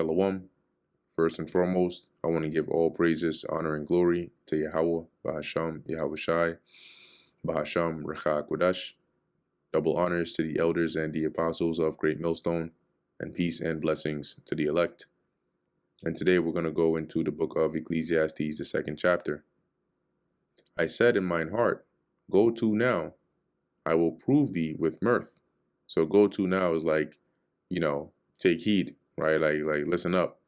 Shalom. First and foremost, I want to give all praises, honor, and glory to Yahweh, Bahasham, Yahweh Shai, Bahasham, Recha Kodash. Double honors to the elders and the apostles of Great Millstone, and peace and blessings to the elect. And today we're going to go into the book of Ecclesiastes, the second chapter. I said in mine heart, go to now, I will prove thee with mirth. So go to now is like, take heed, right? Like listen up.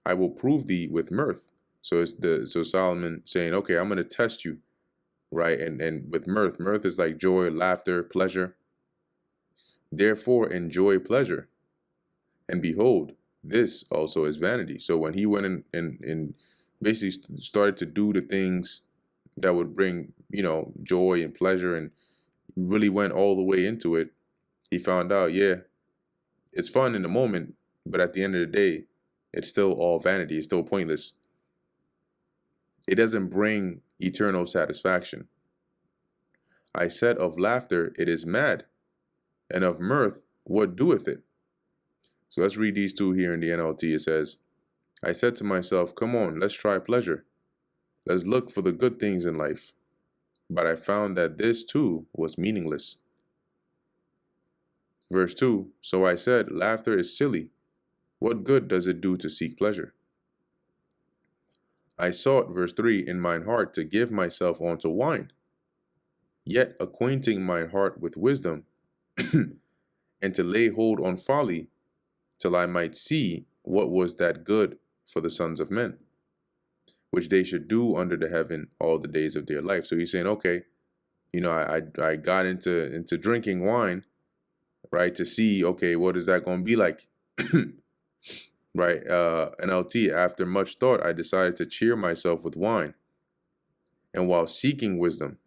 I will prove thee with mirth. So so Solomon saying, okay, I'm going to test you, right? And with mirth, mirth is like joy, laughter, pleasure. Therefore enjoy pleasure. And behold, this also is vanity. So when he went and basically started to do the things that would bring, joy and pleasure, and really went all the way into it, he found out, yeah, it's fun in the moment, but at the end of the day, it's still all vanity. It's still pointless. It doesn't bring eternal satisfaction. I said of laughter, it is mad, and of mirth, what doeth it? So let's read these two here in the NLT. It says, I said to myself, come on, let's try pleasure. Let's look for the good things in life. But I found that this too was meaningless. Verse 2, so I said, laughter is silly. What good does it do to seek pleasure? I sought, verse 3, in mine heart to give myself unto wine, yet acquainting mine heart with wisdom, and to lay hold on folly, till I might see what was that good for the sons of men, which they should do under the heaven all the days of their life. So he's saying, okay, I got into drinking wine, right, to see, okay, what is that going to be like? Right, NLT, after much thought, I decided to cheer myself with wine. And while seeking wisdom,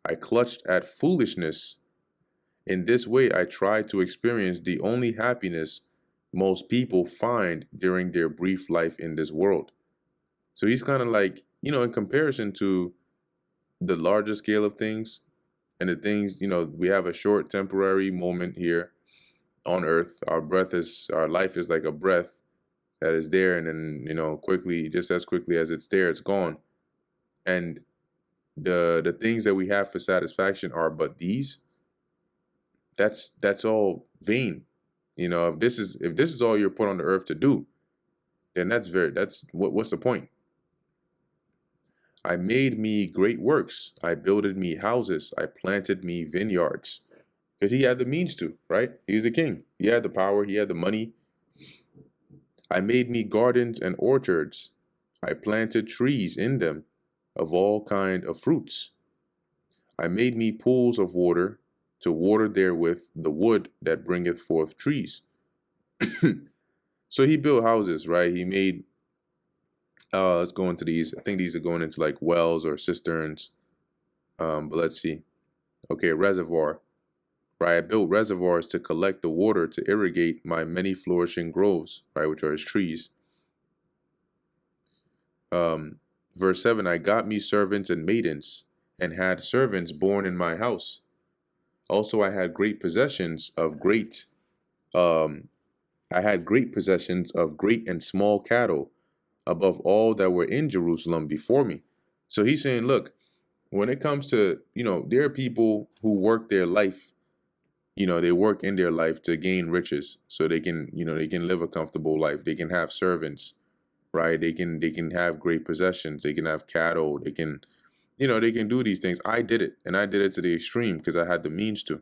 I clutched at foolishness. In this way, I tried to experience the only happiness most people find during their brief life in this world. So he's kind of like, in comparison to the larger scale of things and the things, we have a short temporary moment here on earth. Our life is like a breath that is there, and then quickly, just as quickly as it's there, it's gone. And the things that we have for satisfaction are but these. That's all vain. If this is all you're put on the earth to do, then what's the point? I made me great works. I builded me houses. I planted me vineyards. Because he had the means to, right? He was a king. He had the power. He had the money. I made me gardens and orchards. I planted trees in them of all kind of fruits. I made me pools of water to water therewith the wood that bringeth forth trees. So he built houses, right? He made, let's go into these. I think these are going into like wells or cisterns. But let's see. Okay, reservoir. Right, I built reservoirs to collect the water to irrigate my many flourishing groves, right, which are his trees. Verse 7, I got me servants and maidens, and had servants born in my house. Also, I had great possessions of great and small cattle, above all that were in Jerusalem before me. So he's saying, look, when it comes to, there are people who work their life. They work in their life to gain riches so they can, they can live a comfortable life. They can have servants, right? They can have great possessions. They can have cattle. They can, they can do these things. I did it, and I did it to the extreme because I had the means to.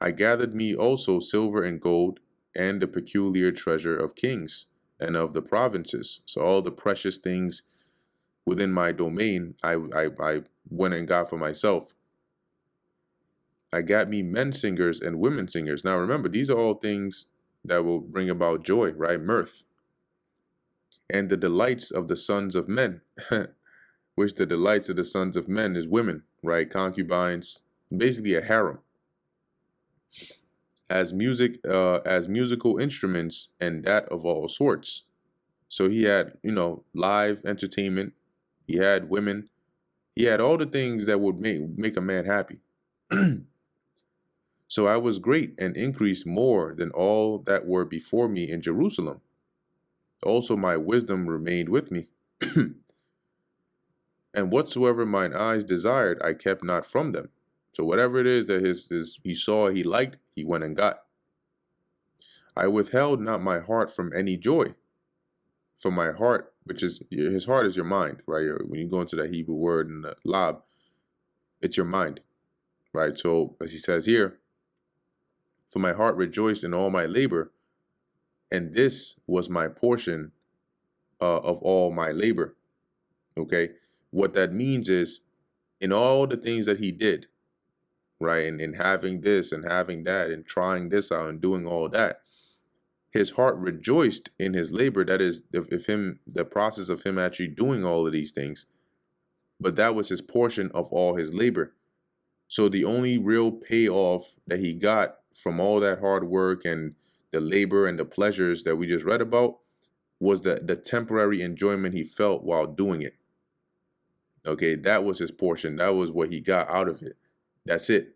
I gathered me also silver and gold and the peculiar treasure of kings and of the provinces. So all the precious things within my domain, I went and got for myself. I got me men singers and women singers. Now remember, these are all things that will bring about joy, right? Mirth. And the delights of the sons of men, which the delights of the sons of men is women, right? Concubines, basically a harem. As musical instruments, and that of all sorts. So he had, live entertainment. He had women. He had all the things that would make a man happy. So I was great and increased more than all that were before me in Jerusalem. Also my wisdom remained with me. And whatsoever mine eyes desired, I kept not from them. So whatever it is that he saw he liked, he went and got. I withheld not my heart from any joy. For my heart, which is his heart is your mind, right? When you go into that Hebrew word in the lab, it's your mind, right? So as he says here, for my heart rejoiced in all my labor, and this was my portion of all my labor. Okay, what that means is in all the things that he did, right, and in having this and having that and trying this out and doing all that, his heart rejoiced in his labor. That is, if him, the process of him actually doing all of these things, but that was his portion of all his labor. So the only real payoff that he got from all that hard work and the labor and the pleasures that we just read about was the temporary enjoyment he felt while doing it. Okay, that was his portion. That was what he got out of it. That's it.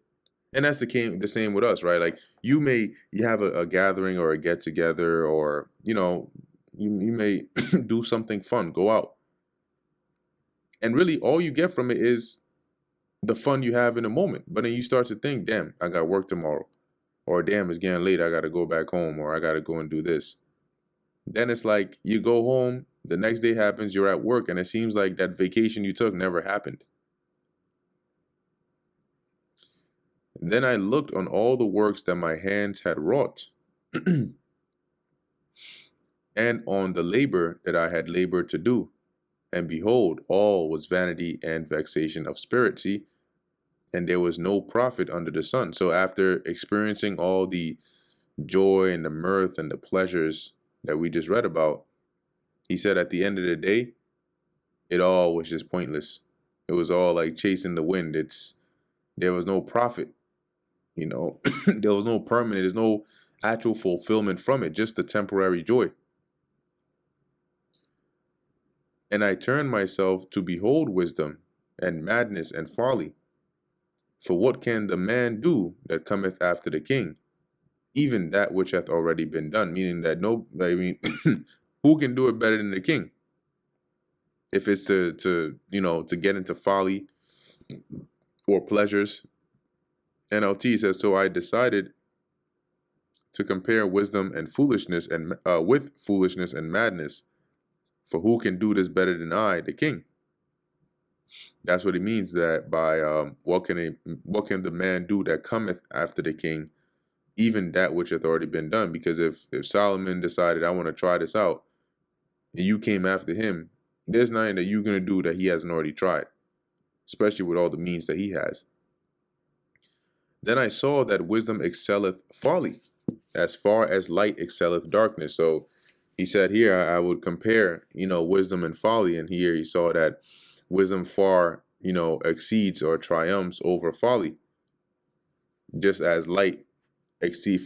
And that's the same with us, right? Like you have a gathering or a get together, or you may do something fun, go out. And really all you get from it is the fun you have in the moment. But then you start to think, damn, I got work tomorrow. Or damn, it's getting late, I gotta go back home, or I gotta go and do this. Then it's like you go home, the next day happens, you're at work, and it seems like that vacation you took never happened. Then I looked on all the works that my hands had wrought, and on the labor that I had labored to do. And behold, all was vanity and vexation of spirit. See, and there was no profit under the sun. So after experiencing all the joy and the mirth and the pleasures that we just read about, he said at the end of the day, it all was just pointless. It was all like chasing the wind. There was no profit, there was no permanent, there's no actual fulfillment from it, just the temporary joy. And I turned myself to behold wisdom and madness and folly. For what can the man do that cometh after the king? Even that which hath already been done. Meaning that who can do it better than the king? If it's to get into folly or pleasures. NLT says, so I decided to compare wisdom and foolishness and with foolishness and madness. For who can do this better than I, the king? That's what it means, that by what can the man do that cometh after the king, even that which hath already been done? Because if Solomon decided, I want to try this out, and you came after him, there's nothing that you're going to do that he hasn't already tried, especially with all the means that he has. Then I saw that wisdom excelleth folly, as far as light excelleth darkness. So he said here, I would compare, wisdom and folly. And here he saw that wisdom far, exceeds or triumphs over folly, just as light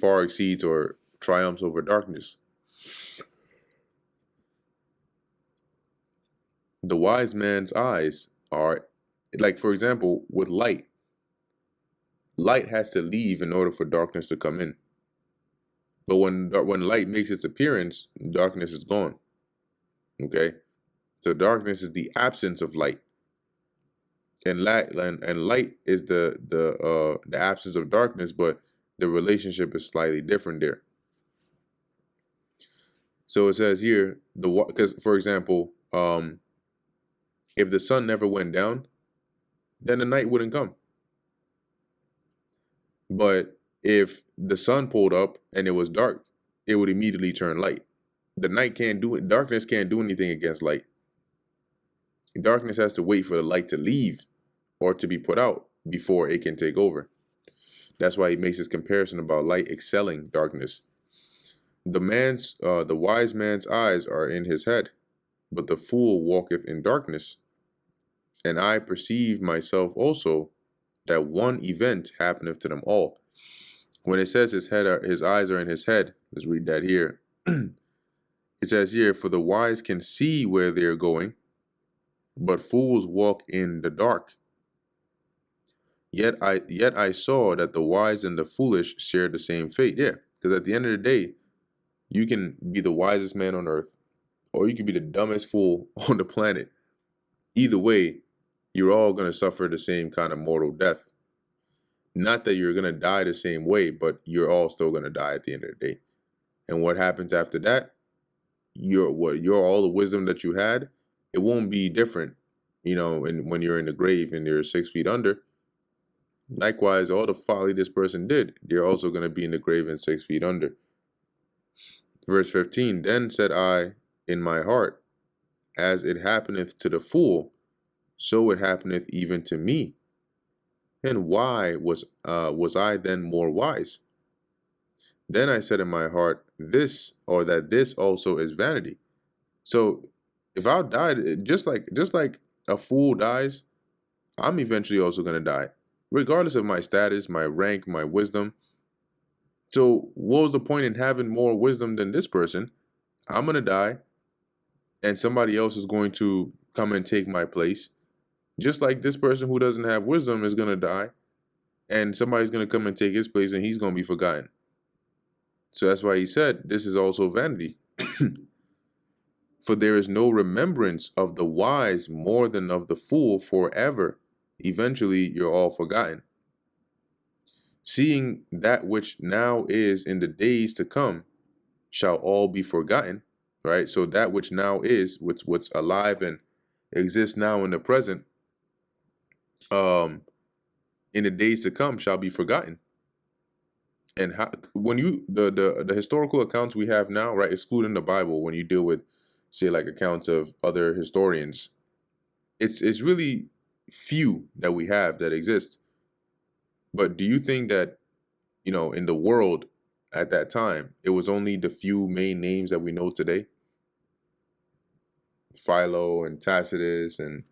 far exceeds or triumphs over darkness. The wise man's eyes are, like, for example, with light has to leave in order for darkness to come in. But when light makes its appearance, darkness is gone. Okay, so darkness is the absence of light, and light is the absence of darkness, but the relationship is slightly different there. So it says here, because for example, if the sun never went down, then the night wouldn't come. But if the sun pulled up and it was dark, it would immediately turn light. Darkness can't do anything against light. Darkness has to wait for the light to leave or to be put out before it can take over. That's why he makes this comparison about light excelling darkness. The wise man's eyes are in his head, but the fool walketh in darkness. And I perceive myself also that one event happeneth to them all. When it says his eyes are in his head, let's read that here. It says here, for the wise can see where they are going, but fools walk in the dark. Yet I saw that the wise and the foolish share the same fate. Yeah, because at the end of the day, you can be the wisest man on earth, or you can be the dumbest fool on the planet. Either way, you're all going to suffer the same kind of mortal death. Not that you're going to die the same way, but you're all still going to die at the end of the day. And what happens after that? Your all the wisdom that you had, it won't be different, and when you're in the grave and you're 6 feet under. Likewise, all the folly this person did, they're also going to be in the grave and 6 feet under. Verse 15, then said I in my heart, as it happeneth to the fool, so it happeneth even to me. And why was I then more wise? Then I said in my heart, this also is vanity. So if I'll die, just like a fool dies, I'm eventually also going to die, regardless of my status, my rank, my wisdom. So what was the point in having more wisdom than this person? I'm going to die, and somebody else is going to come and take my place. Just like this person who doesn't have wisdom is going to die, and somebody's going to come and take his place, and he's going to be forgotten. So that's why he said, this is also vanity. For there is no remembrance of the wise more than of the fool forever. Eventually, you're all forgotten. Seeing that which now is in the days to come shall all be forgotten, right? So that which now is, what's alive and exists now in the present, in the days to come shall be forgotten. And when the historical accounts we have now, right, excluding the Bible, when you deal with, say, like accounts of other historians, it's really few that we have that exist. But do you think that, in the world at that time, it was only the few main names that we know today? Philo and Tacitus and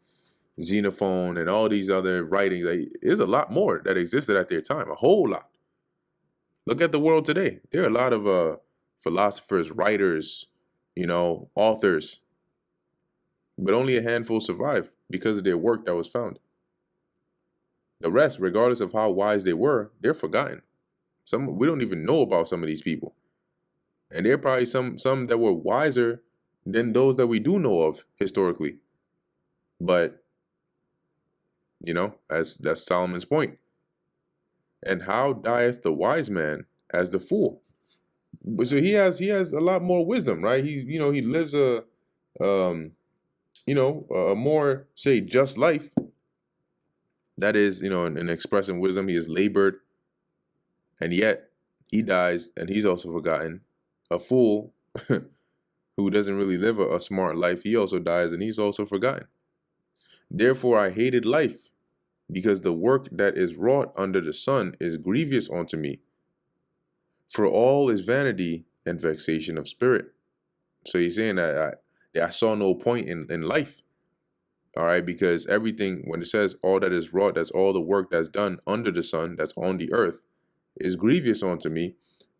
Xenophon and all these other writings. There's a lot more that existed at their time, a whole lot. Look at the world today. There are a lot of philosophers, writers, authors, but only a handful survived because of their work that was found. The rest, regardless of how wise they were, they're forgotten. We don't even know about some of these people. And there are probably some that were wiser than those that we do know of historically. But, that's Solomon's point. And how dieth the wise man as the fool? So he has a lot more wisdom, right? He lives a more, say, just life. That is, in expressing wisdom, he is labored, and yet he dies, and he's also forgotten. A fool who doesn't really live a smart life, he also dies, and he's also forgotten. Therefore I hated life, because the work that is wrought under the sun is grievous unto me. For all is vanity and vexation of spirit. So he's saying that I saw no point in life. All right, because everything, when it says all that is wrought, that's all the work that's done under the sun, that's on the earth, is grievous unto me.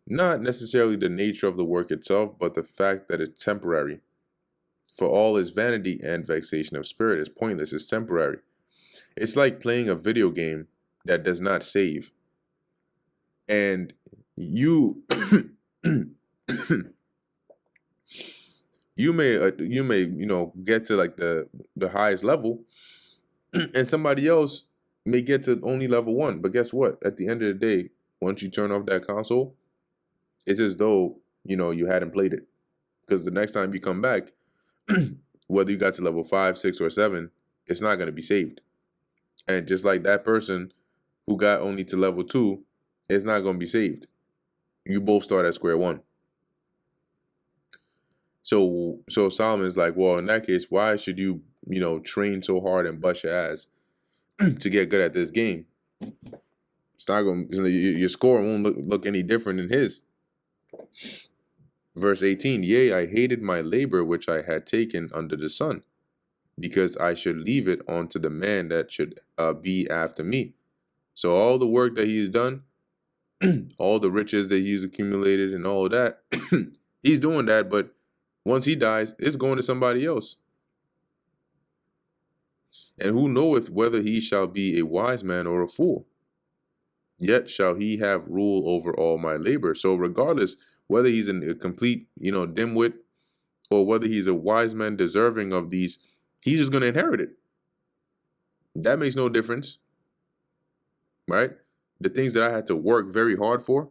Not necessarily the nature of the work itself, but the fact that it's temporary. For all is vanity and vexation of spirit. It's pointless, it's temporary. It's like playing a video game that does not save. And you you may get to like the highest level, and somebody else may get to only level 1. But guess what? At the end of the day, once you turn off that console, it's as though you hadn't played it, because the next time you come back, whether you got to level 5, 6, or 7, it's not going to be saved. And just like that person who got only to level 2, it's not going to be saved. You both start at square one. So Solomon's like, well, in that case, why should you, train so hard and bust your ass to get good at this game? It's not going to, your score won't look any different than his. Verse 18, yea, I hated my labor which I had taken under the sun, because I should leave it unto the man that should be after me. So all the work that he's done, all the riches that he's accumulated and all of that, he's doing that, but once he dies, it's going to somebody else. And who knoweth whether he shall be a wise man or a fool? yet shall he have rule over all my labor. So regardless, whether he's a complete, dimwit, or whether he's a wise man deserving of these, he's just going to inherit it. That makes no difference, right? The things that I had to work very hard for,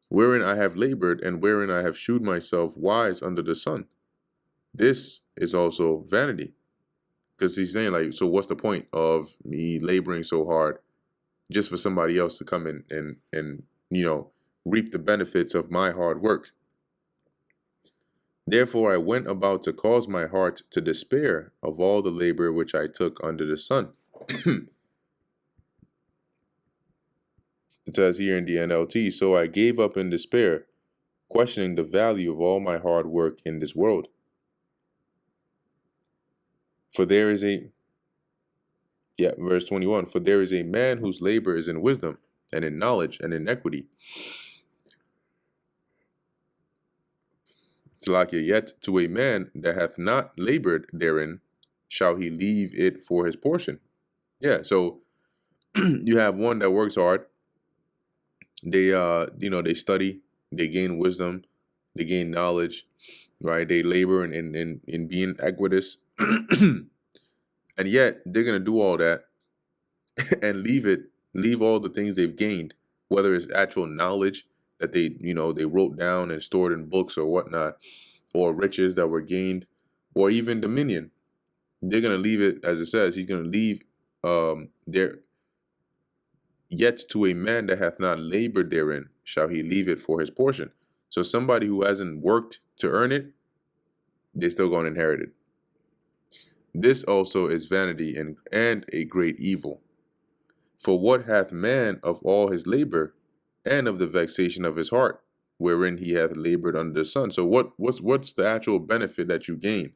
wherein I have labored and wherein I have shewed myself wise under the sun. This is also vanity. Because he's saying, like, so what's the point of me laboring so hard just for somebody else to come in and reap the benefits of my hard work? Therefore I went about to cause my heart to despair of all the labor which I took under the sun. It says here in the NLT, so I gave up in despair, questioning the value of all my hard work in this world. For there is verse 21, for there is a man whose labor is in wisdom and in knowledge and in equity. Yet to a man that hath not labored therein shall he leave it for his portion. Yeah, so you have one that works hard. They they study, they gain wisdom, they gain knowledge, right? They labor in being equitous. And yet they're gonna do all that and leave all the things they've gained, whether it's actual knowledge that they wrote down and stored in books or whatnot, or riches that were gained, or even dominion. They're gonna leave it, as it says, he's gonna leave there. Yet to a man that hath not labored therein shall he leave it for his portion. So somebody who hasn't worked to earn it, they're still gonna inherit it. This also is vanity and a great evil. For what hath man of all his labor, and of the vexation of his heart, wherein he hath labored under the sun? So what's the actual benefit that you gain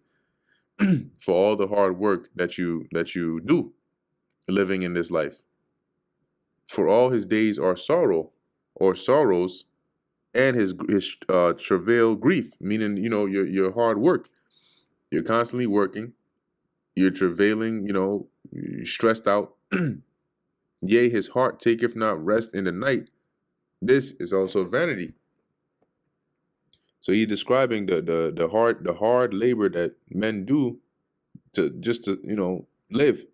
for all the hard work that you do living in this life? For all his days are sorrow, or sorrows, and his travail grief, meaning your hard work. You're constantly working, you're travailing, you're stressed out. Yea, his heart taketh not rest in the night. This is also vanity. So he's describing the hard labor that men do to live.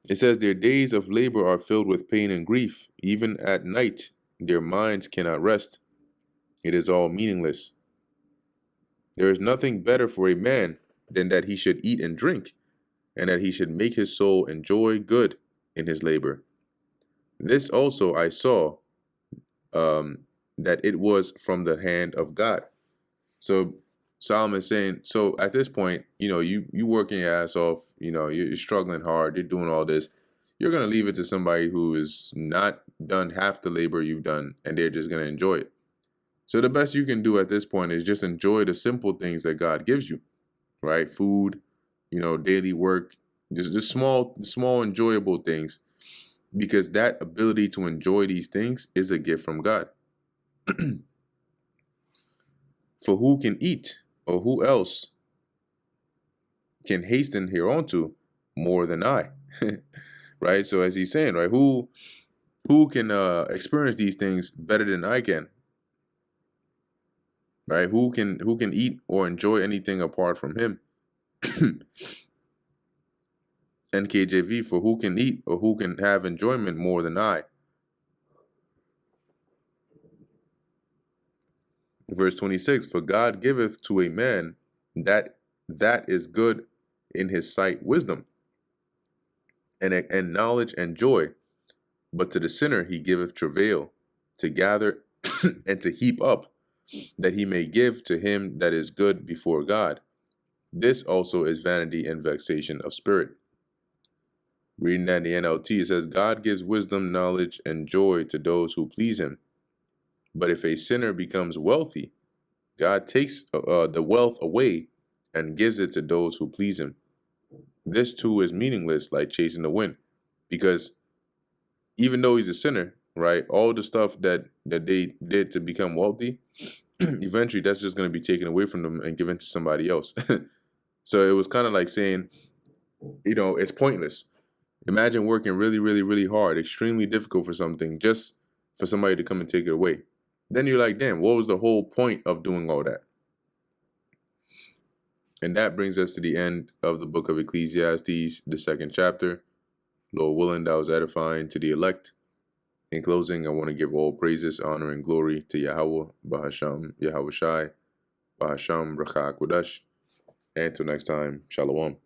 It says their days of labor are filled with pain and grief. Even at night, their minds cannot rest. It is all meaningless. There is nothing better for a man than that he should eat and drink, and that he should make his soul enjoy good in his labor. This also I saw, that it was from the hand of God. So Solomon's saying, so at this point, you working your ass off, you're struggling hard, you're doing all this. You're going to leave it to somebody who is not done half the labor you've done, and they're just going to enjoy it. So the best you can do at this point is just enjoy the simple things that God gives you, right? Food, daily work, just small enjoyable things, because that ability to enjoy these things is a gift from God. For who can eat, or who else can hasten hereunto more than I? Right? So as he's saying, right, who can experience these things better than I can? Right? Who can eat or enjoy anything apart from him? NKJV, for who can eat or who can have enjoyment more than I? Verse 26, for God giveth to a man that is good in his sight wisdom, and knowledge and joy, but to the sinner he giveth travail, to gather and to heap up, that he may give to him that is good before God. This also is vanity and vexation of spirit. Reading that in the NLT, it says, God gives wisdom, knowledge, and joy to those who please him. But if a sinner becomes wealthy, God takes the wealth away and gives it to those who please him. This too is meaningless, like chasing the wind, because even though he's a sinner, right, all the stuff that they did to become wealthy, eventually that's just going to be taken away from them and given to somebody else. So it was kind of like saying, it's pointless. Imagine working really, really, really hard, extremely difficult for something, just for somebody to come and take it away. Then you're like, damn, what was the whole point of doing all that? And that brings us to the end of the book of Ecclesiastes, the 2nd chapter. Lord willing, that was edifying to the elect. In closing, I want to give all praises, honor, and glory to Yahweh, Bahasham, Yahweh Shai, Bahasham, Rakha Kodash. And until next time, Shalom.